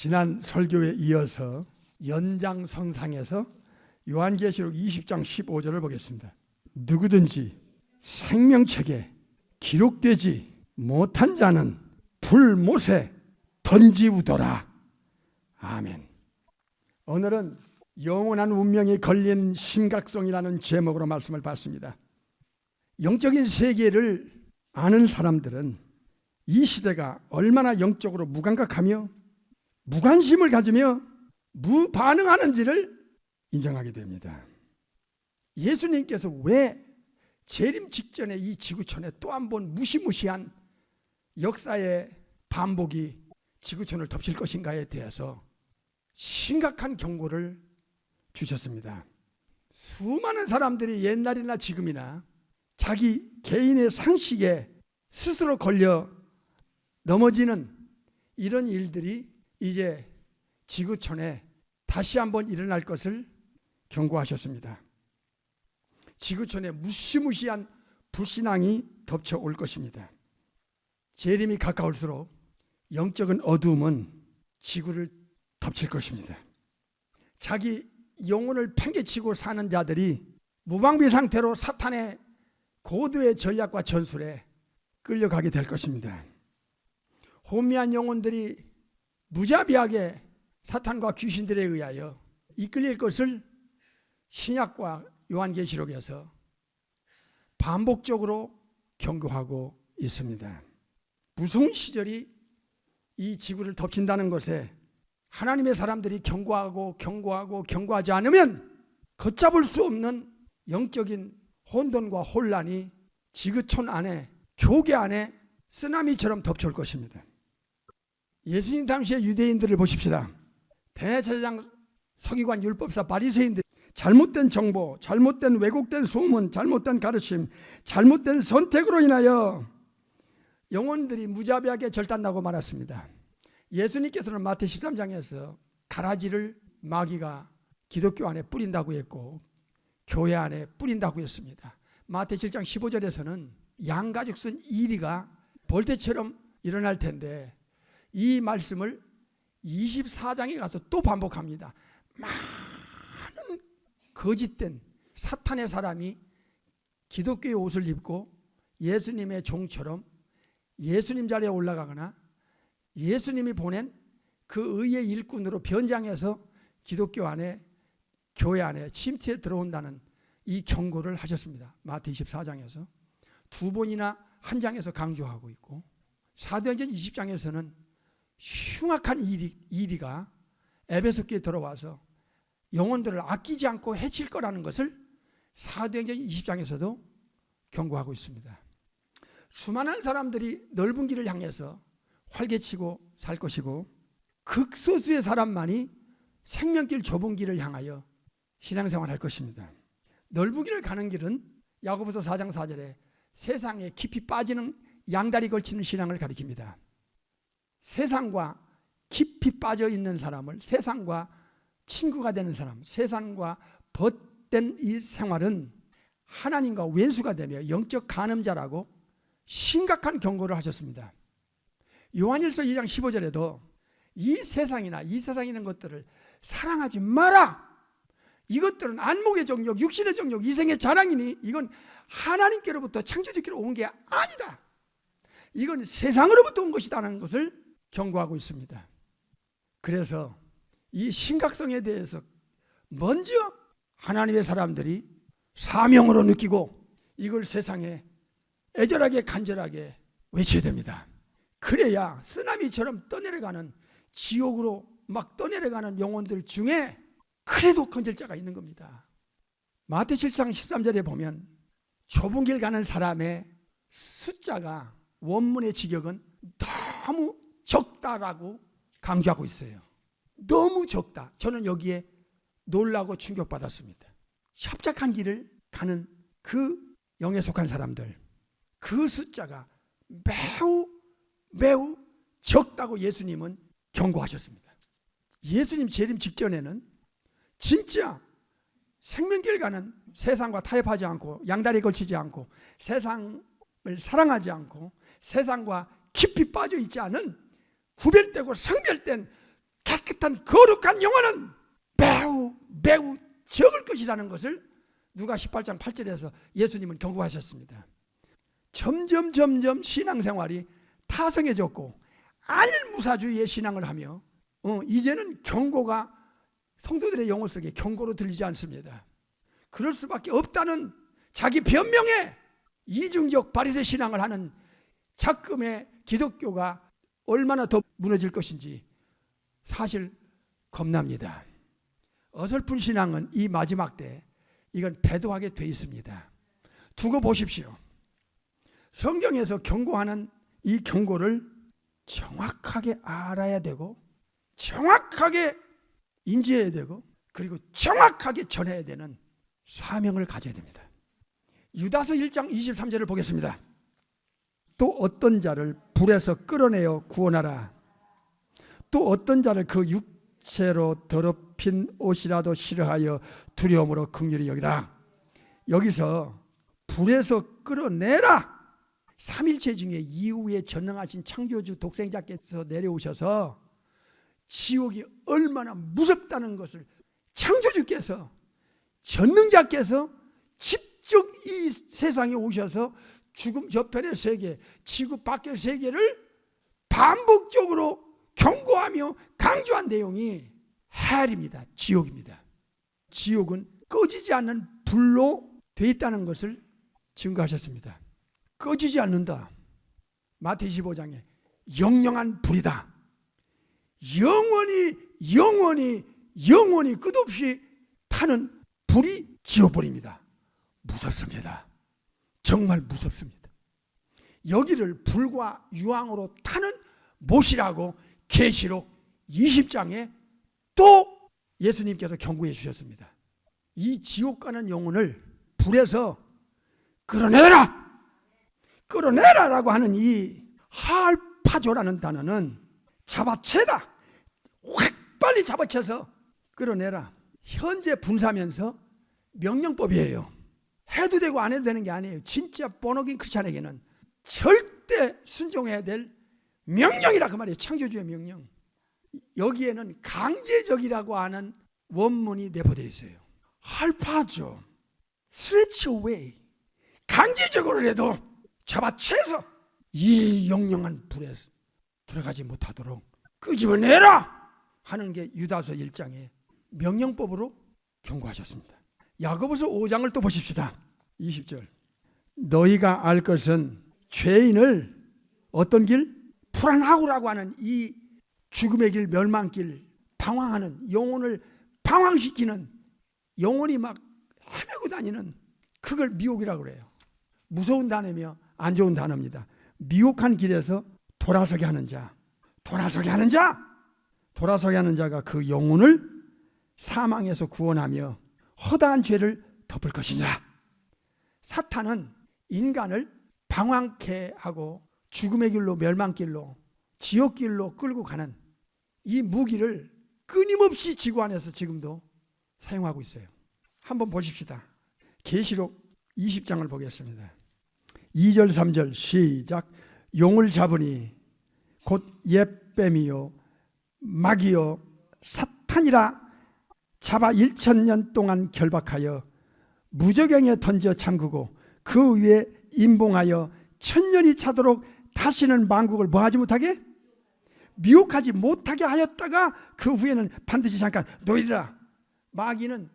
지난 설교에 이어서 연장선상에서 요한계시록 20장 15절을 보겠습니다. 누구든지 생명책에 기록되지 못한 자는 불못에 던지우더라. 아멘. 오늘은 영원한 운명이 걸린 심각성이라는 제목으로 말씀을 받습니다. 영적인 세계를 아는 사람들은 이 시대가 얼마나 영적으로 무감각하며 무관심을 가지며 무반응하는지를 인정하게 됩니다. 예수님께서 왜 재림 직전에 이 지구촌에 또 한 번 무시무시한 역사의 반복이 지구촌을 덮칠 것인가에 대해서 심각한 경고를 주셨습니다. 수많은 사람들이 옛날이나 지금이나 자기 개인의 상식에 스스로 걸려 넘어지는 이런 일들이 이제 지구촌에 다시 한번 일어날 것을 경고하셨습니다. 지구촌에 무시무시한 불신앙이 덮쳐올 것입니다. 재림이 가까울수록 영적인 어두움은 지구를 덮칠 것입니다. 자기 영혼을 팽개치고 사는 자들이 무방비 상태로 사탄의 고도의 전략과 전술에 끌려가게 될 것입니다. 혼미한 영혼들이 무자비하게 사탄과 귀신들에 의하여 이끌릴 것을 신약과 요한계시록에서 반복적으로 경고하고 있습니다. 무서운 시절이 이 지구를 덮친다는 것에 하나님의 사람들이 경고하지 않으면 걷잡을 수 없는 영적인 혼돈과 혼란이 지구촌 안에, 교계 안에 쓰나미처럼 덮쳐올 것입니다. 예수님 당시의 유대인들을 보십시다. 대제사장, 서기관, 율법사, 바리새인들 잘못된 정보, 잘못된 왜곡된 소문, 잘못된 가르침, 잘못된 선택으로 인하여 영혼들이 무자비하게 절단나고 말았습니다. 예수님께서는 마태 13장에서 가라지를 마귀가 기독교 안에 뿌린다고 했고 교회 안에 뿌린다고 했습니다. 마태 7장 15절에서는 양가죽 쓴 이리가 벌떼처럼 일어날 텐데 이 말씀을 24장에 가서 또 반복합니다. 많은 거짓된 사탄의 사람이 기독교의 옷을 입고 예수님의 종처럼 예수님 자리에 올라가거나 예수님이 보낸 그 의의 일꾼으로 변장해서 기독교 안에, 교회 안에 침투해 들어온다는 이 경고를 하셨습니다. 마태 24장에서 두 번이나 한 장에서 강조하고 있고 사도행전 20장에서는 흉악한 이리가 에베소교에 들어와서 영혼들을 아끼지 않고 해칠 거라는 것을 사도행전 20장에서도 경고하고 있습니다. 수많은 사람들이 넓은 길을 향해서 활개치고 살 것이고 극소수의 사람만이 생명길 좁은 길을 향하여 신앙생활을 할 것입니다. 넓은 길을 가는 길은 야고보서 4장 4절에 세상에 깊이 빠지는 양다리 걸치는 신앙을 가리킵니다. 세상과 깊이 빠져 있는 사람을, 세상과 친구가 되는 사람, 세상과 벗된 이 생활은 하나님과 왼수가 되며 영적 간음자라고 심각한 경고를 하셨습니다. 요한일서 2장 15절에도 이 세상이나 이 세상에 있는 것들을 사랑하지 마라. 이것들은 안목의 정욕, 육신의 정욕, 이생의 자랑이니 이건 하나님께로부터 창조주께로 온 게 아니다. 이건 세상으로부터 온 것이라는 것을 경고하고 있습니다. 그래서 이 심각성에 대해서 먼저 하나님의 사람들이 사명으로 느끼고 이걸 세상에 애절하게 간절하게 외쳐야 됩니다. 그래야 쓰나미처럼 떠내려가는 지옥으로 막 떠내려가는 영혼들 중에 그래도 건질 자가 있는 겁니다. 마태 7장 13절에 보면 좁은 길 가는 사람의 숫자가 원문의 직역은 너무 적다라고 강조하고 있어요. 너무 적다. 저는 여기에 놀라고 충격받았습니다. 협착한 길을 가는 그 영에 속한 사람들, 그 숫자가 매우 적다고 예수님은 경고하셨습니다. 예수님 재림 직전에는 진짜 생명길 가는, 세상과 타협하지 않고 양다리 걸치지 않고 세상을 사랑하지 않고 세상과 깊이 빠져 있지 않은 구별되고 성별된 깨끗한 거룩한 영혼은 매우 적을 것이라는 것을 누가 18장 8절에서 예수님은 경고하셨습니다. 점점 신앙생활이 타성해졌고 알무사주의의 신앙을 하며 이제는 경고가 성도들의 영혼 속에 경고로 들리지 않습니다. 그럴 수밖에 없다는 자기 변명에 이중적 바리새 신앙을 하는 작금의 기독교가 얼마나 더 무너질 것인지 사실 겁납니다. 어설픈 신앙은 이 마지막 때 이건 배도하게 돼 있습니다. 두고 보십시오. 성경에서 경고하는 이 경고를 정확하게 알아야 되고 정확하게 인지해야 되고 그리고 정확하게 전해야 되는 사명을 가져야 됩니다. 유다서 1장 23절을 보겠습니다. 또 어떤 자를 불에서 끌어내어 구원하라. 또 어떤 자를 그 육체로 더럽힌 옷이라도 싫어하여 두려움으로 긍휼히 여기라. 여기서 불에서 끌어내라. 삼일체 중에 이후에 전능하신 창조주 독생자께서 내려오셔서 지옥이 얼마나 무섭다는 것을 창조주께서 전능자께서 직접 이 세상에 오셔서 죽음 저편의 세계, 지구 밖의 세계를 반복적으로 경고하며 강조한 내용이 헬입니다. 지옥입니다. 지옥은 꺼지지 않는 불로 되어 있다는 것을 증거하셨습니다. 꺼지지 않는다. 마태 25장에 영영한 불이다. 영원히 끝없이 타는 불이 지옥불입니다. 무섭습니다. 정말 무섭습니다. 여기를 불과 유황으로 타는 못이라고 계시록 20장에 또 예수님께서 경고해 주셨습니다. 이 지옥 가는 영혼을 불에서 끌어내라라고 하는 이 할파조라는 단어는 잡아채다. 확 빨리 잡아채서 끌어내라. 현재 분사면서 명령법이에요. 해도 되고 안 해도 되는 게 아니에요. 진짜 본어긴 크리스찬에게는 절대 순종해야 될 명령이라 그 말이에요. 창조주의 명령. 여기에는 강제적이라고 하는 원문이 내포되어 있어요. 할파죠. stretch away. 강제적으로라도 잡아채서 이 영영한 불에 들어가지 못하도록 끄집어내라 하는 게 유다서 1장의 명령법으로 경고하셨습니다. 야고보서 5장을 또 보십시다. 20절. 너희가 알 것은 죄인을 어떤 길? 불안하고라고 하는 이 죽음의 길, 멸망길, 방황하는 영혼을 방황시키는 영혼이 막 헤매고 다니는 그걸 미혹이라고 그래요. 무서운 단어며 안 좋은 단어입니다. 미혹한 길에서 돌아서게 하는 자, 돌아서게 하는 자가 그 영혼을 사망에서 구원하며 허다한 죄를 덮을 것이니라. 사탄은 인간을 방황케 하고 죽음의 길로, 멸망길로, 지옥길로 끌고 가는 이 무기를 끊임없이 지구 안에서 지금도 사용하고 있어요. 한번 보십시다. 계시록 20장을 보겠습니다. 2절 3절 시작. 용을 잡으니 곧 옛뱀이요 마귀요 사탄이라 잡아 1000년 동안 결박하여 무저갱에 던져 잠그고 그 위에 임봉하여 1000년이 차도록 다시는 만국을 뭐하지 못하게? 미혹하지 못하게 하였다가 그 후에는 반드시 잠깐 놓이리라. 마귀는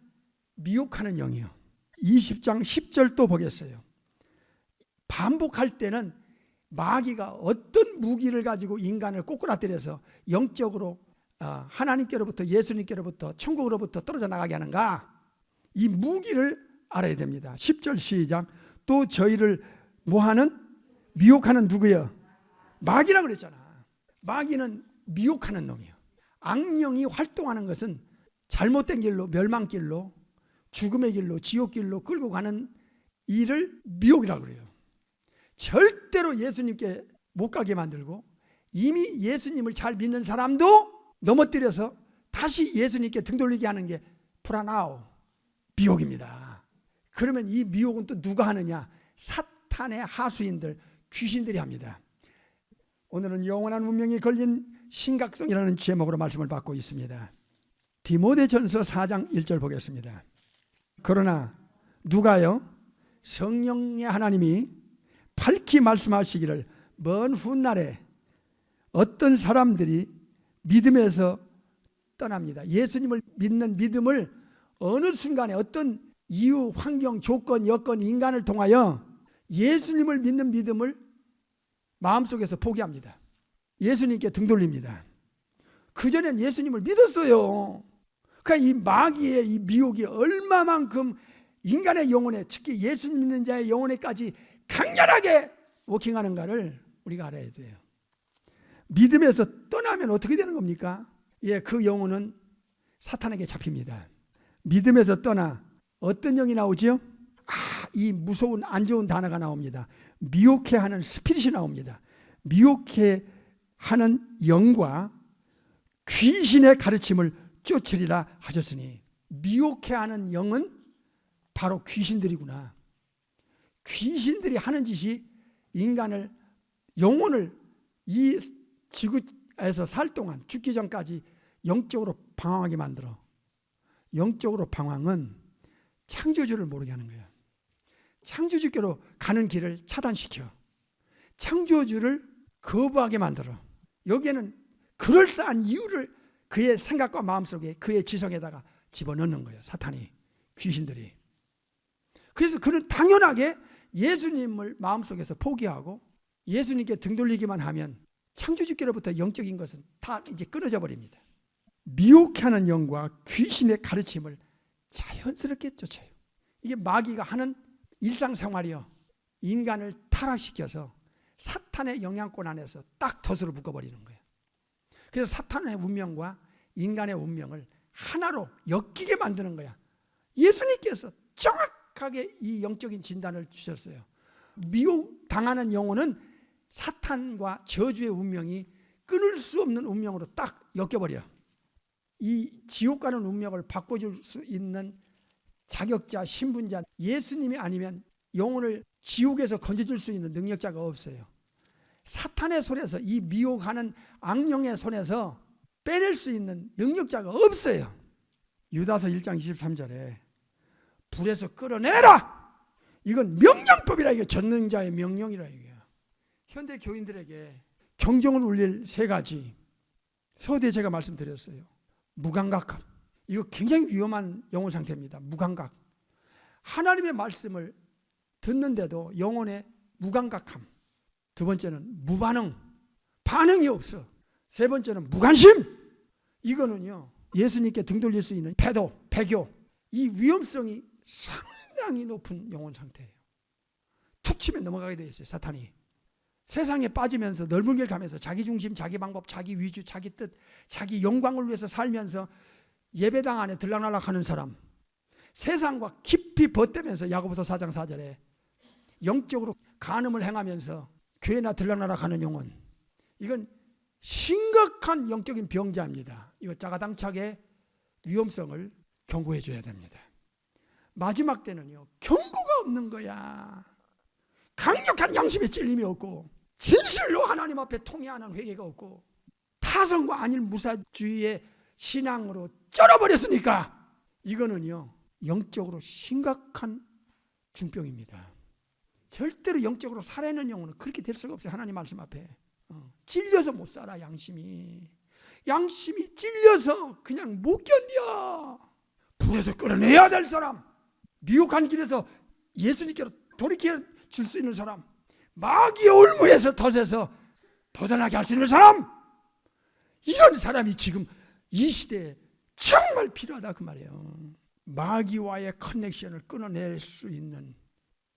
미혹하는 영이요. 20장 10절 또 보겠어요. 반복할 때는 마귀가 어떤 무기를 가지고 인간을 꼬꾸라뜨려서 영적으로 하나님께로부터 예수님께로부터 천국으로부터 떨어져 나가게 하는가? 이 무기를 알아야 됩니다. 10절 시작. 또 저희를 뭐하는? 미혹하는 누구예요? 마귀라고 그랬잖아. 마귀는 미혹하는 놈이에요. 악령이 활동하는 것은 잘못된 길로, 멸망길로, 죽음의 길로, 지옥길로 끌고 가는 일을 미혹이라고 그래요. 절대로 예수님께 못 가게 만들고 이미 예수님을 잘 믿는 사람도 넘어뜨려서 다시 예수님께 등 돌리게 하는 게 프라나오, 미혹입니다. 그러면 이 미혹은 또 누가 하느냐? 사탄의 하수인들, 귀신들이 합니다. 오늘은 영원한 운명이 걸린 심각성이라는 제목으로 말씀을 받고 있습니다. 디모데전서 4장 1절 보겠습니다. 그러나 누가요? 성령의 하나님이 밝히 말씀하시기를 먼 훗날에 어떤 사람들이 믿음에서 떠납니다. 예수님을 믿는 믿음을 어느 순간에 어떤 이유, 환경, 조건, 여건, 인간을 통하여 예수님을 믿는 믿음을 마음속에서 포기합니다. 예수님께 등 돌립니다. 그전엔 예수님을 믿었어요. 그러니까 이 마귀의 이 미혹이 얼마만큼 인간의 영혼에, 특히 예수님 믿는 자의 영혼에까지 강렬하게 워킹하는가를 우리가 알아야 돼요. 믿음에서 떠나면 어떻게 되는 겁니까? 그 영혼은 사탄에게 잡힙니다. 믿음에서 떠나 어떤 영이 나오죠? 이 무서운 안 좋은 단어가 나옵니다. 미혹해하는 스피릿이 나옵니다. 미혹해하는 영과 귀신의 가르침을 쫓으리라 하셨으니, 미혹해하는 영은 바로 귀신들이구나. 귀신들이 하는 짓이 인간을, 영혼을 이 지구에서 살 동안 죽기 전까지 영적으로 방황하게 만들어. 영적으로 방황은 창조주를 모르게 하는 거예요. 창조주께로 가는 길을 차단시켜. 창조주를 거부하게 만들어. 여기에는 그럴싸한 이유를 그의 생각과 마음속에, 그의 지성에다가 집어넣는 거예요. 사탄이, 귀신들이. 그래서 그는 당연하게 예수님을 마음속에서 포기하고 예수님께 등 돌리기만 하면 창조주께로부터 영적인 것은 다 이제 끊어져 버립니다. 미혹하는 영과 귀신의 가르침을 자연스럽게 쫓아요. 이게 마귀가 하는 일상생활이요. 인간을 타락시켜서 사탄의 영향권 안에서 딱 덫으로 묶어버리는 거예요. 그래서 사탄의 운명과 인간의 운명을 하나로 엮이게 만드는 거야. 예수님께서 정확하게 이 영적인 진단을 주셨어요. 미혹당하는 영혼은 사탄과 저주의 운명이 끊을 수 없는 운명으로 딱 엮여버려. 이 지옥 가는 운명을 바꿔줄 수 있는 자격자, 신분자, 예수님이 아니면 영혼을 지옥에서 건져줄 수 있는 능력자가 없어요. 사탄의 손에서, 이 미혹하는 악령의 손에서 빼낼 수 있는 능력자가 없어요. 유다서 1장 23절에 불에서 끌어내라! 이건 명령법이라, 이게 전능자의 명령이라. 이게 현대 교인들에게 경종을 울릴 세 가지 서두에 제가 말씀드렸어요. 무감각함, 이거 굉장히 위험한 영혼 상태입니다. 무감각. 하나님의 말씀을 듣는데도 영혼의 무감각함. 두 번째는 무반응, 반응이 없어. 세 번째는 무관심. 이거는요, 예수님께 등 돌릴 수 있는 배도, 배교, 이 위험성이 상당히 높은 영혼 상태예요. 툭 치면 넘어가게 돼 있어요. 사탄이 세상에 빠지면서 넓은 길 가면서 자기 중심, 자기 방법, 자기 위주, 자기 뜻, 자기 영광을 위해서 살면서 예배당 안에 들락날락하는 사람, 세상과 깊이 벗대면서 야고보서 4장 4절에 영적으로 간음을 행하면서 교회나 들락날락하는 영혼, 이건 심각한 영적인 병자입니다. 이거 짜가당차게 위험성을 경고해 줘야 됩니다. 마지막 때는요, 경고가 없는 거야. 강력한 양심의 찔림이 없고, 진실로 하나님 앞에 통회하는 회개가 없고, 타성과 안일 무사주의의 신앙으로 쩔어버렸으니까 이거는요, 영적으로 심각한 중병입니다. 절대로 영적으로 살아있는 영혼은 그렇게 될 수가 없어요. 하나님 말씀 앞에 찔려서 못 살아. 양심이 찔려서 그냥 못 견뎌. 불에서 끌어내야 될 사람, 미혹한 길에서 예수님께로 돌이켜 줄 수 있는 사람, 마귀의 올무에서 덫에서 벗어나게 할 수 있는 사람, 이런 사람이 지금 이 시대에 정말 필요하다 그 말이에요. 마귀와의 커넥션을 끊어낼 수 있는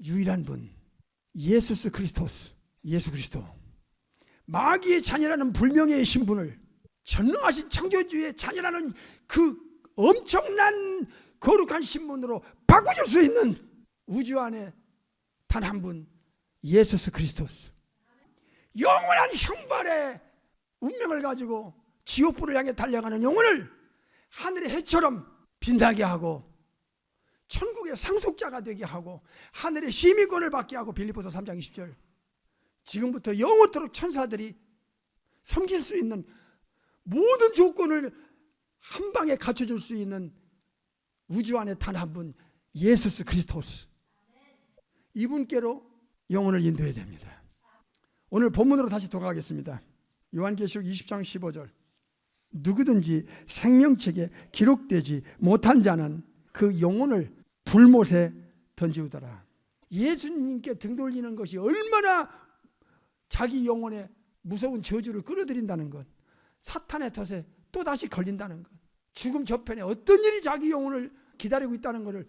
유일한 분, 예수 그리스도. 마귀의 자녀라는 불명예의 신분을 전능하신 창조주의 자녀라는 그 엄청난 거룩한 신분으로 바꿔줄 수 있는 우주 안에 단 한 분, 예수 그리스도. 영원한 형벌의 운명을 가지고 지옥불을 향해 달려가는 영혼을 하늘의 해처럼 빛나게 하고 천국의 상속자가 되게 하고 하늘의 시민권을 받게 하고, 빌립보서 3장 20절, 지금부터 영원토록 천사들이 섬길 수 있는 모든 조건을 한 방에 갖춰줄 수 있는 우주 안에 단 한 분, 예수스 그리스도스. 이분께로 영혼을 인도해야 됩니다. 오늘 본문으로 다시 돌아가겠습니다. 요한계시록 20장 15절. 누구든지 생명책에 기록되지 못한 자는 그 영혼을 불못에 던지우더라. 예수님께 등 돌리는 것이 얼마나 자기 영혼에 무서운 저주를 끌어들인다는 것, 사탄의 덫에 또다시 걸린다는 것, 죽음 저편에 어떤 일이 자기 영혼을 기다리고 있다는 것을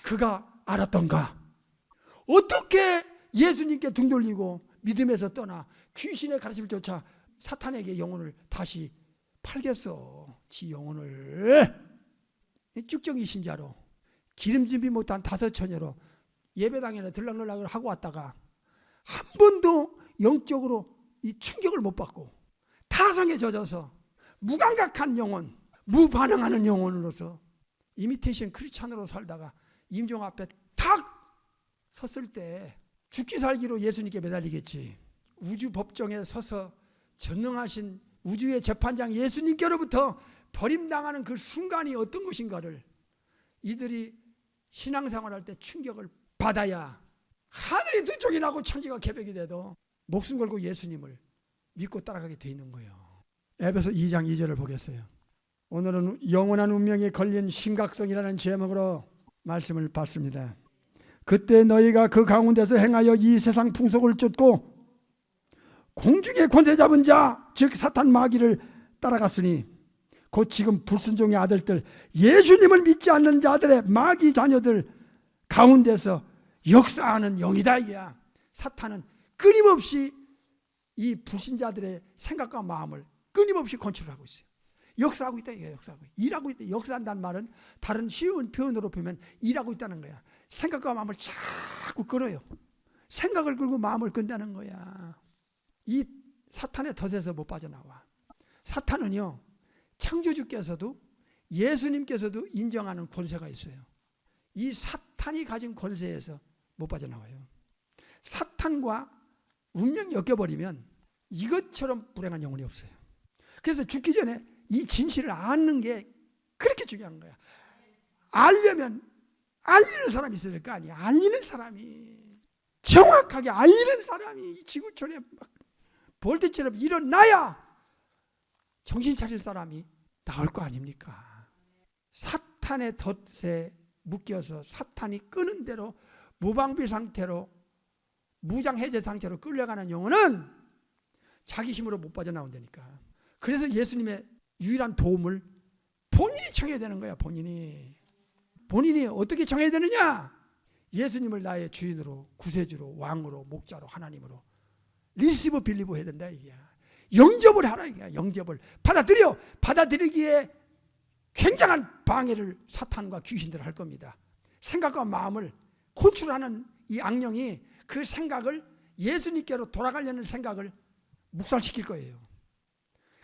그가 알았던가. 어떻게 예수님께 등 돌리고 믿음에서 떠나 귀신의 가르침을 쫓아 사탄에게 영혼을 다시 팔겠어. 지 영혼을 쭉정이 신자로 기름짐이 못한 다섯 처녀로 예배당에는 들락날락을 하고 왔다가 한 번도 영적으로 이 충격을 못 받고 타성에 젖어서 무감각한 영혼, 무반응하는 영혼으로서 이미테이션 크리스찬으로 살다가 임종 앞에 탁 섰을 때 죽기 살기로 예수님께 매달리겠지. 우주 법정에 서서 전능하신 우주의 재판장 예수님께로부터 버림당하는 그 순간이 어떤 것인가를 이들이 신앙생활할 때 충격을 받아야 하늘이 두 쪽이 나고 천지가 개벽이 돼도 목숨 걸고 예수님을 믿고 따라가게 돼 있는 거예요. 에베소 2장 2절을 보겠어요. 오늘은 영원한 운명에 걸린 심각성이라는 제목으로 말씀을 받습니다. 그때 너희가 그 가운데서 행하여 이 세상 풍속을 쫓고 공중의 권세 잡은 자, 즉 사탄 마귀를 따라갔으니 곧 지금 불순종의 아들들, 예수님을 믿지 않는 자들의 마귀 자녀들 가운데서 역사하는 영이다. 이야. 사탄은 끊임없이 이 불신자들의 생각과 마음을 끊임없이 컨트롤하고 있어요. 역사하고 있다. 이게 역사하고 일하고 있다. 역사한다는 말은 다른 쉬운 표현으로 보면 일하고 있다는 거야. 생각과 마음을 자꾸 끌어요. 생각을 끌고 마음을 끈다는 거야. 이 사탄의 덫에서 못 빠져나와. 사탄은요, 창조주께서도 예수님께서도 인정하는 권세가 있어요. 이 사탄이 가진 권세에서 못 빠져나와요. 사탄과 운명이 엮여버리면 이것처럼 불행한 영혼이 없어요. 그래서 죽기 전에 이 진실을 아는 게 그렇게 중요한 거야. 알려면 알리는 사람이 있어야 될 거 아니야. 알리는 사람이, 정확하게 알리는 사람이 이 지구촌에 막 볼트처럼 일어나야 정신 차릴 사람이 나올 거 아닙니까? 사탄의 덫에 묶여서 사탄이 끄는 대로 무방비 상태로 무장해제 상태로 끌려가는 영혼은 자기 힘으로 못 빠져나온다니까. 그래서 예수님의 유일한 도움을 본인이 청해야 되는 거야. 본인이 어떻게 청해야 되느냐? 예수님을 나의 주인으로, 구세주로, 왕으로, 목자로, 하나님으로 리시브 빌리브 해야 된다. 이게 영접을 하라. 이게 영접을 받아들이기에 굉장한 방해를 사탄과 귀신들 할 겁니다. 생각과 마음을 컨트롤하는 이 악령이 그 생각을 예수님께로 돌아가려는 생각을 묵살시킬 거예요.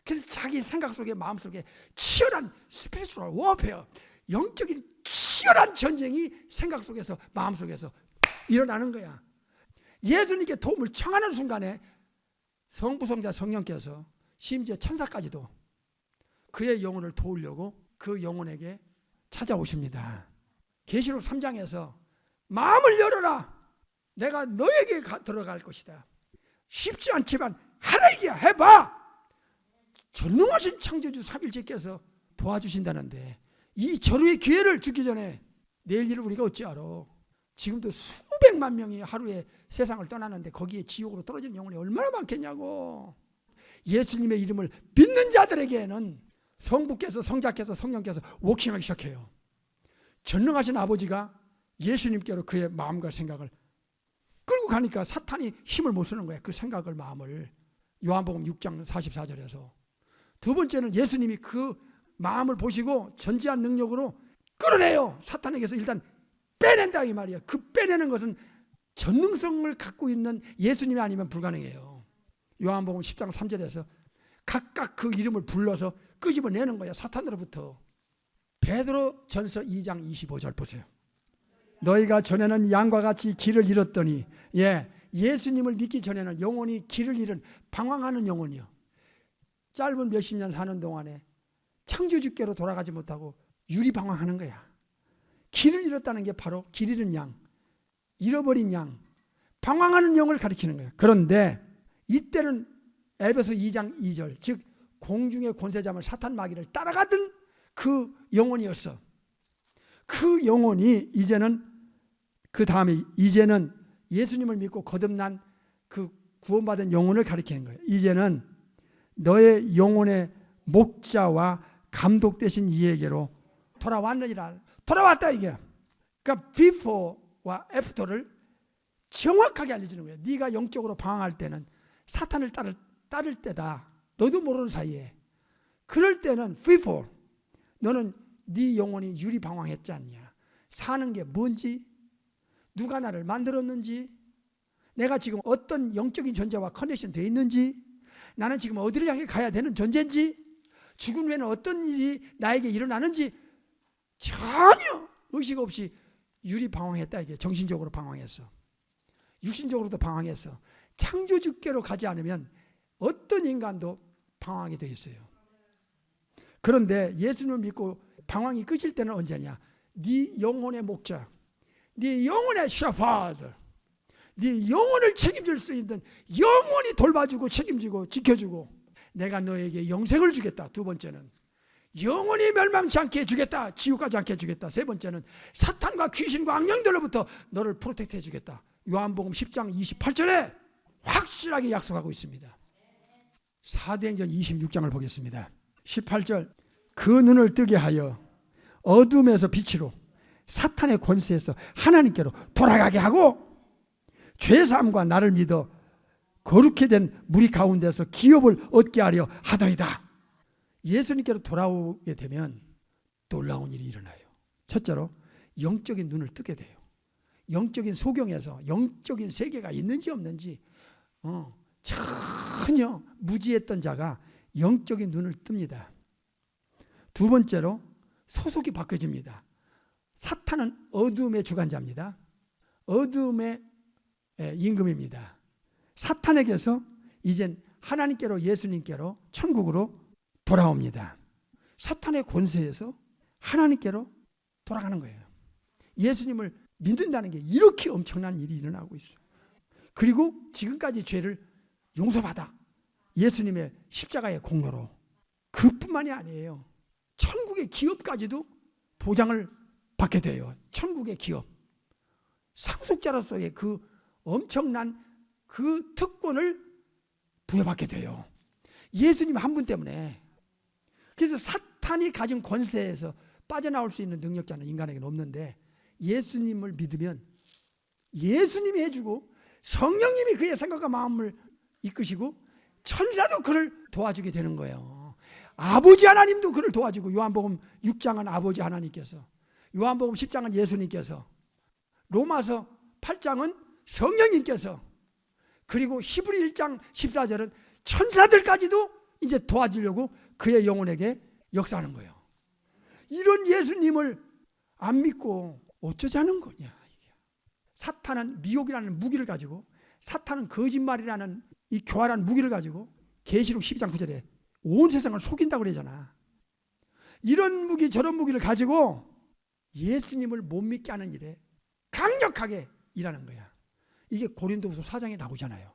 그래서 자기 생각 속에, 마음 속에 치열한 스피리추얼 워페어, 영적인 치열한 전쟁이 생각 속에서, 마음 속에서 일어나는 거야. 예수님께 도움을 청하는 순간에 성부성자 성령께서 심지어 천사까지도 그의 영혼을 도우려고 그 영혼에게 찾아오십니다. 계시록 3장에서 마음을 열어라. 내가 너에게 들어갈 것이다. 쉽지 않지만 하라 이기야. 해봐. 전능하신 창조주 삼일체께서 도와주신다는데 이 절호의 기회를 주기 전에 내일 일을 우리가 어찌 알아. 지금도 수백만 명이 하루에 세상을 떠나는데 거기에 지옥으로 떨어지는 영혼이 얼마나 많겠냐고. 예수님의 이름을 믿는 자들에게는 성부께서, 성자께서, 성령께서 워킹하기 시작해요. 전능하신 아버지가 예수님께로 그의 마음과 생각을 끌고 가니까 사탄이 힘을 못 쓰는 거야. 그 생각을, 마음을. 요한복음 6장 44절에서. 두 번째는 예수님이 그 마음을 보시고 전지한 능력으로 끌어내요. 사탄에게서 일단 빼낸다 이 말이야. 그 빼내는 것은 전능성을 갖고 있는 예수님이 아니면 불가능해요. 요한복음 10장 3절에서 각각 그 이름을 불러서 끄집어내는 거야. 사탄으로부터. 베드로 전서 2장 25절 보세요. 너희가 전에는 양과 같이 길을 잃었더니, 예수님을 믿기 전에는 영혼이 길을 잃은 방황하는 영혼이요. 짧은 몇십 년 사는 동안에 창조주께로 돌아가지 못하고 유리방황하는 거야. 길을 잃었다는 게 바로 길 잃은 양, 잃어버린 양, 방황하는 영을 가리키는 거야. 그런데 이때는 에베소 2장 2절, 즉 공중의 권세자물 사탄 마귀를 따라가던 그 영혼이었어. 그 영혼이 이제는 그 다음에 이제는 예수님을 믿고 거듭난 그 구원받은 영혼을 가리키는 거예요. 이제는 너의 영혼의 목자와 감독 되신 이에게로 돌아왔느니라. 돌아왔다 이게. 그러니까 before와 after를 정확하게 알려주는 거예요. 네가 영적으로 방황할 때는 사탄을 따를 때다. 너도 모르는 사이에. 그럴 때는 before 너는 네 영혼이 유리방황했지 않냐. 사는 게 뭔지, 누가 나를 만들었는지, 내가 지금 어떤 영적인 존재와 커넥션 되어 있는지, 나는 지금 어디를 향해 가야 되는 존재인지, 죽은 후에는 어떤 일이 나에게 일어나는지 전혀 의식 없이 유리방황했다 이게. 정신적으로 방황했어. 육신적으로도 방황했어. 창조주께로 가지 않으면 어떤 인간도 방황하게 되어 있어요. 그런데 예수님을 믿고 방황이 끝일 때는 언제냐? 네 영혼의 목자, 네 영혼의 셰퍼드, 네 영혼을 책임질 수 있는 영원히 돌봐주고 책임지고 지켜주고 내가 너에게 영생을 주겠다. 두 번째는 영원히 멸망치 않게 해주겠다. 지옥 가지 않게 해주겠다. 세 번째는 사탄과 귀신과 악령들로부터 너를 프로텍트 해주겠다. 요한복음 10장 28절에 확실하게 약속하고 있습니다. 사도행전 26장을 보겠습니다. 18절, 그 눈을 뜨게 하여 어둠에서 빛으로 사탄의 권세에서 하나님께로 돌아가게 하고 죄사함과 나를 믿어 거룩히 된 무리 가운데서 기업을 얻게 하려 하더이다. 예수님께로 돌아오게 되면 놀라운 일이 일어나요. 첫째로 영적인 눈을 뜨게 돼요. 영적인 소경에서 영적인 세계가 있는지 없는지 전혀 무지했던 자가 영적인 눈을 뜹니다. 두 번째로 소속이 바뀌어집니다. 사탄은 어둠의 주관자입니다. 어둠의 임금입니다. 사탄에게서 이젠 하나님께로, 예수님께로, 천국으로 돌아옵니다. 사탄의 권세에서 하나님께로 돌아가는 거예요. 예수님을 믿는다는 게 이렇게 엄청난 일이 일어나고 있어요. 그리고 지금까지 죄를 용서받아 예수님의 십자가의 공로로. 그뿐만이 아니에요. 천국의 기업까지도 보장을 받게 돼요. 천국의 기업. 상속자로서의 그 엄청난 그 특권을 부여받게 돼요. 예수님 한 분 때문에. 그래서 사탄이 가진 권세에서 빠져나올 수 있는 능력자는 인간에게는 없는데 예수님을 믿으면 예수님이 해주고 성령님이 그의 생각과 마음을 이끄시고 천사도 그를 도와주게 되는 거예요. 아버지 하나님도 그를 도와주고, 요한복음 6장은 아버지 하나님께서, 요한복음 10장은 예수님께서, 로마서 8장은 성령님께서, 그리고 히브리 1장 14절은 천사들까지도 이제 도와주려고 그의 영혼에게 역사하는 거예요. 이런 예수님을 안 믿고 어쩌자는 거냐. 사탄은 미혹이라는 무기를 가지고, 사탄은 거짓말이라는 이 교활한 무기를 가지고 계시록 12장 9절에 온 세상을 속인다고 그러잖아. 이런 무기 저런 무기를 가지고 예수님을 못 믿게 하는 일에 강력하게 일하는 거야. 이게 고린도후서 4장에 나오잖아요.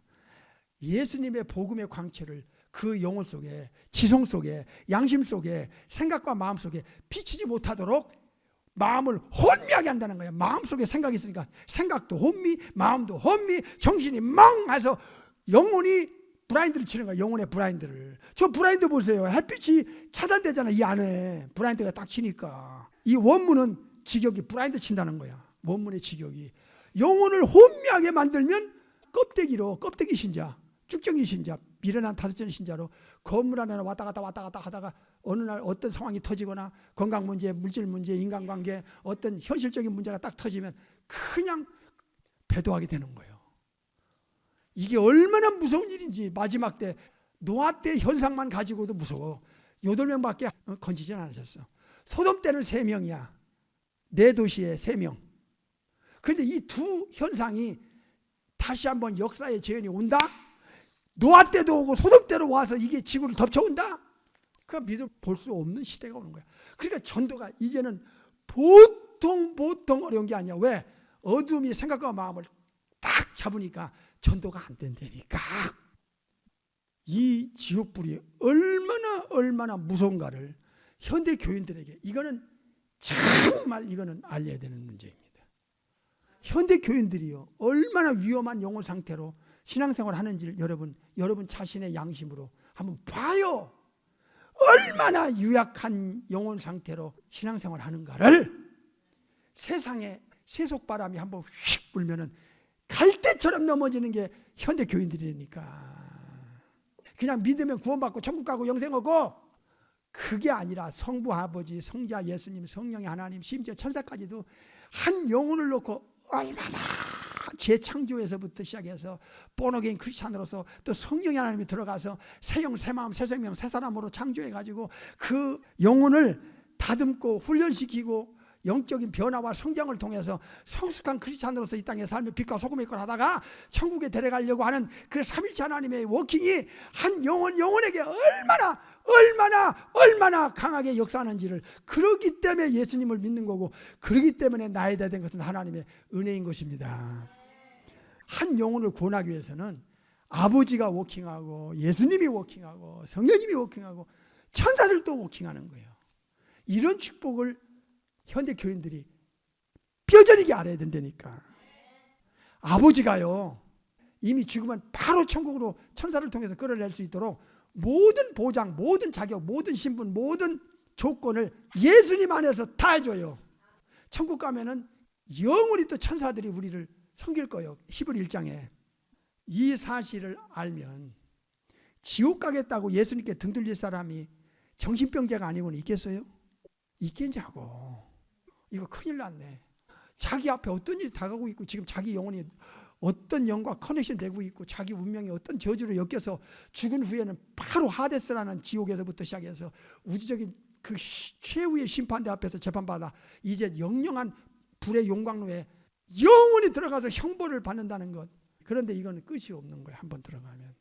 예수님의 복음의 광채를 그 영혼 속에, 지성 속에, 양심 속에, 생각과 마음 속에 비치지 못하도록 마음을 혼미하게 한다는 거예요. 마음속에 생각이 있으니까 생각도 혼미, 마음도 혼미, 정신이 멍해서 영혼이 브라인드를 치는 거야. 영혼의 브라인드를. 저 브라인드 보세요. 햇빛이 차단되잖아. 이 안에 브라인드가 딱 치니까. 이 원문은 직역이 브라인드 친다는 거야. 원문의 직역이 영혼을 혼미하게 만들면 껍데기로, 껍데기 신자, 쭉정이 신자, 미련한 다섯째 신자로 건물 안에 왔다 갔다 하다가 어느 날 어떤 상황이 터지거나 건강 문제, 물질 문제, 인간관계, 어떤 현실적인 문제가 딱 터지면 그냥 배도하게 되는 거예요. 이게 얼마나 무서운 일인지. 마지막 때 노아 때 현상만 가지고도 무서워. 8명밖에 건지진 않으셨어. 소돔 때는 3명이야. 4도시에 3명. 그런데 이 두 현상이 다시 한번 역사의 재현이 온다? 노아 때도 오고 소돔 때로 와서 이게 지구를 덮쳐온다? 그건 믿어 볼 수 없는 시대가 오는 거야. 그러니까 전도가 이제는 보통 어려운 게 아니야. 왜? 어둠이 생각과 마음을 딱 잡으니까 전도가 안 된다니까. 이 지옥불이 얼마나 무서운가를 현대 교인들에게 이거는 정말 이거는 알려야 되는 문제입니다. 현대 교인들이요 얼마나 위험한 영혼 상태로 신앙생활 하는지를 여러분 자신의 양심으로 한번 봐요. 얼마나 유약한 영혼 상태로 신앙생활 하는가를 세상에 세속바람이 한번 휙 불면은 갈대처럼 넘어지는 게 현대 교인들이니까. 그냥 믿으면 구원받고 천국 가고 영생 오고, 그게 아니라 성부 아버지, 성자 예수님, 성령의 하나님, 심지어 천사까지도 한 영혼을 놓고 얼마나 재창조에서부터 시작해서 본어게인 크리스찬으로서 또 성령의 하나님이 들어가서 새 영, 새 마음, 새 생명, 새 사람으로 창조해가지고 그 영혼을 다듬고 훈련시키고 영적인 변화와 성장을 통해서 성숙한 크리스찬으로서 이 땅에 살며 빛과 소금의 걸 하다가 천국에 데려가려고 하는 그 삼일체 하나님의 워킹이 한 영혼에게 얼마나 강하게 역사하는지를, 그러기 때문에 예수님을 믿는 거고, 그러기 때문에 나에 대한 것은 하나님의 은혜인 것입니다. 한 영혼을 구원하기 위해서는 아버지가 워킹하고 예수님이 워킹하고 성령님이 워킹하고 천사들도 워킹하는 거예요. 이런 축복을 현대 교인들이 뼈저리게 알아야 된다니까. 아버지가요 이미 죽으면 바로 천국으로 천사를 통해서 끌어낼 수 있도록 모든 보장, 모든 자격, 모든 신분, 모든 조건을 예수님 안에서 다 해줘요. 천국 가면은 영원히 또 천사들이 우리를 섬길 거예요. 히브리 1장에. 이 사실을 알면 지옥 가겠다고 예수님께 등 돌릴 사람이 정신병자가 아니고는 있겠어요? 있겠냐고. 이거 큰일 났네. 자기 앞에 어떤 일이 다가오고 있고, 지금 자기 영혼이 어떤 영과 커넥션 되고 있고, 자기 운명이 어떤 저주로 엮여서 죽은 후에는 바로 하데스라는 지옥에서부터 시작해서 우주적인 그 최후의 심판대 앞에서 재판받아 이제 영영한 불의 용광로에 영원히 들어가서 형벌을 받는다는 것. 그런데 이거는 끝이 없는 거예요. 한번 들어가면.